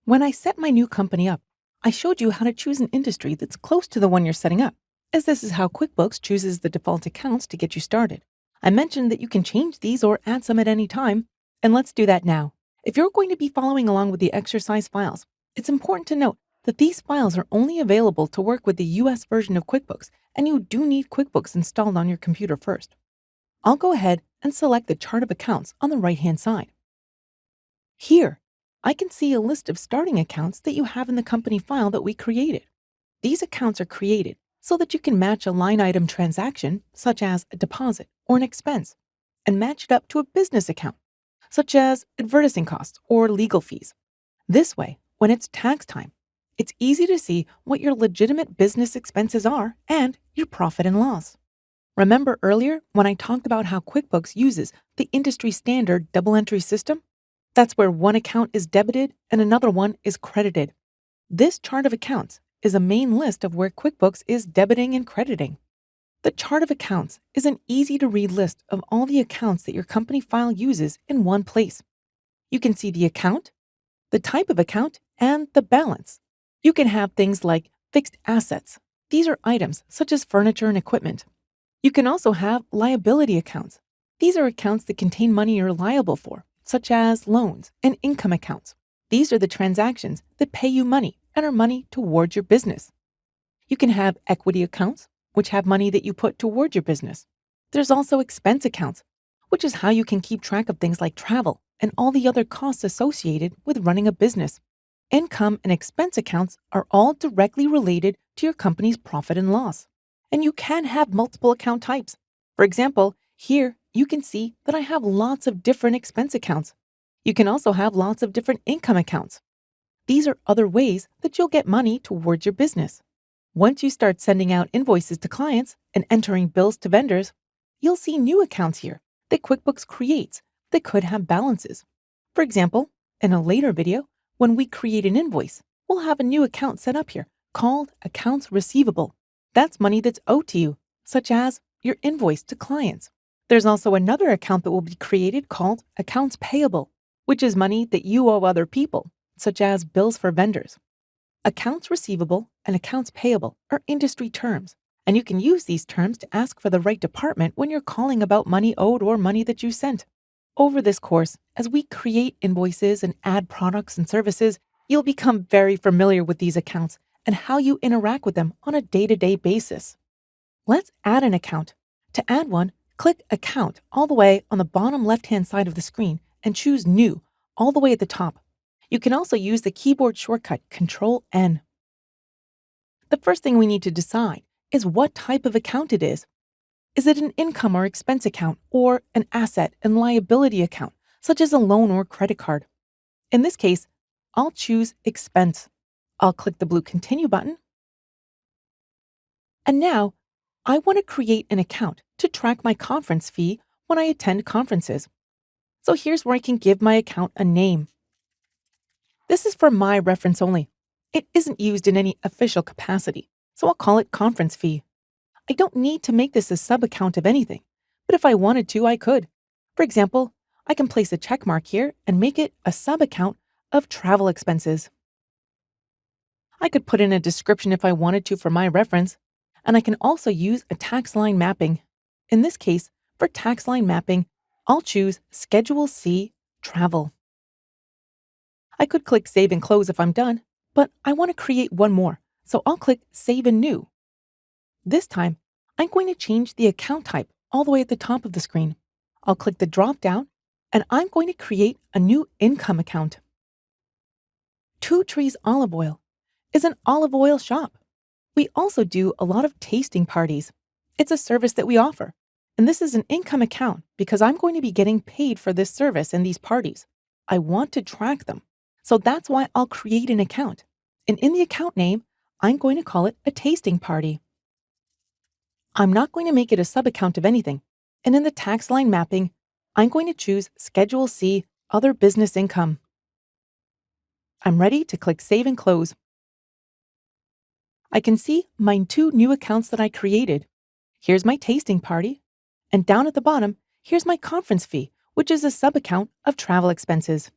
When I set my new company up, I showed you how to choose an industry that's close to the one you're setting up, as this is how QuickBooks chooses the default accounts to get you started. I mentioned that you can change these or add some at any time, and let's do that now. If you're going to be following along with the exercise files, it's important to note that these files are only available to work with the US version of QuickBooks, and you do need QuickBooks installed on your computer first. I'll go ahead and select the chart of accounts on the right-hand side. Here, I can see a list of starting accounts that you have in the company file that we created. These accounts are created so that you can match a line item transaction, such as a deposit or an expense, and match it up to a business account, such as advertising costs or legal fees. This way, when it's tax time, it's easy to see what your legitimate business expenses are and your profit and loss. Remember earlier when I talked about how QuickBooks uses the industry standard double entry system? That's where one account is debited and another one is credited. This chart of accounts is a main list of where QuickBooks is debiting and crediting. The chart of accounts is an easy-to-read list of all the accounts that your company file uses in one place. You can see the account, the type of account, and the balance. You can have things like fixed assets. These are items such as furniture and equipment. You can also have liability accounts. These are accounts that contain money you're liable for, such as loans and income accounts. These are the transactions that pay you money and are money towards your business. You can have equity accounts, which have money that you put toward your business. There's also expense accounts, which is how you can keep track of things like travel and all the other costs associated with running a business. Income and expense accounts are all directly related to your company's profit and loss. And you can have multiple account types. For example, here you can see that I have lots of different expense accounts. You can also have lots of different income accounts. These are other ways that you'll get money towards your business. Once you start sending out invoices to clients and entering bills to vendors, you'll see new accounts here that QuickBooks creates that could have balances. For example, in a later video, when we create an invoice, we'll have a new account set up here called Accounts Receivable. That's money that's owed to you, such as your invoice to clients. There's also another account that will be created called Accounts Payable, which is money that you owe other people, such as bills for vendors. Accounts Receivable and Accounts Payable are industry terms, and you can use these terms to ask for the right department when you're calling about money owed or money that you sent. Over this course, as we create invoices and add products and services, you'll become very familiar with these accounts and how you interact with them on a day-to-day basis. Let's add an account. To add one, click Account all the way on the bottom left-hand side of the screen and choose New all the way at the top. You can also use the keyboard shortcut Control-N. The first thing we need to decide is what type of account it is. Is it an income or expense account or an asset and liability account, such as a loan or credit card? In this case, I'll choose Expense. I'll click the blue Continue button. And now, I want to create an account to track my conference fee when I attend conferences. So here's where I can give my account a name. This is for my reference only. It isn't used in any official capacity, so I'll call it Conference Fee. I don't need to make this a sub-account of anything, but if I wanted to, I could. For example, I can place a check mark here and make it a sub-account of travel expenses. I could put in a description if I wanted to for my reference, and I can also use a tax line mapping. In this case, for tax line mapping, I'll choose Schedule C, Travel. I could click Save and Close if I'm done, but I want to create one more, so I'll click Save and New. This time, I'm going to change the account type all the way at the top of the screen. I'll click the drop down, and I'm going to create a new income account. Two Trees Olive Oil is an olive oil shop. We also do a lot of tasting parties. It's a service that we offer, and this is an income account because I'm going to be getting paid for this service and these parties. I want to track them, so that's why I'll create an account. And in the account name, I'm going to call it a tasting party. I'm not going to make it a sub-account of anything, and in the tax line mapping, I'm going to choose Schedule C, Other Business Income. I'm ready to click Save and Close. I can see my two new accounts that I created. Here's my tasting party, and down at the bottom, here's my conference fee, which is a sub-account of travel expenses.